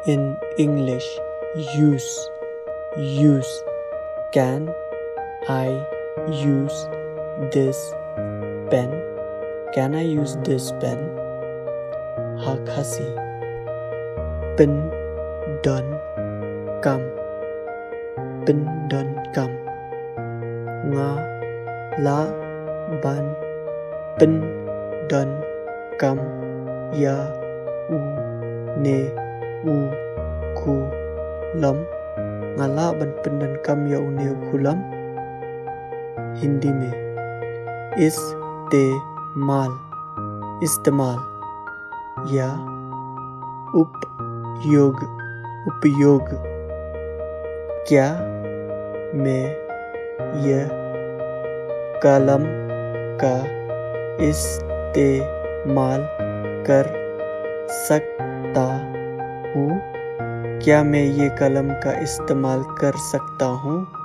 In English, use. Can I use this pen? Can I use this pen? Khasi. PYNDONKAM. PYNDONKAM. Nga la ban PYNDONKAM ya u ne u ku lam. Ngala ban PYNDONKAM ya u ne u ku lam. Hindi में इस्तेमाल या उपयोग। क्या मैं यह कलम का इस्तेमाल कर सकता हूँ? क्या मैं ये कलम का इस्तेमाल कर सकता हूँ?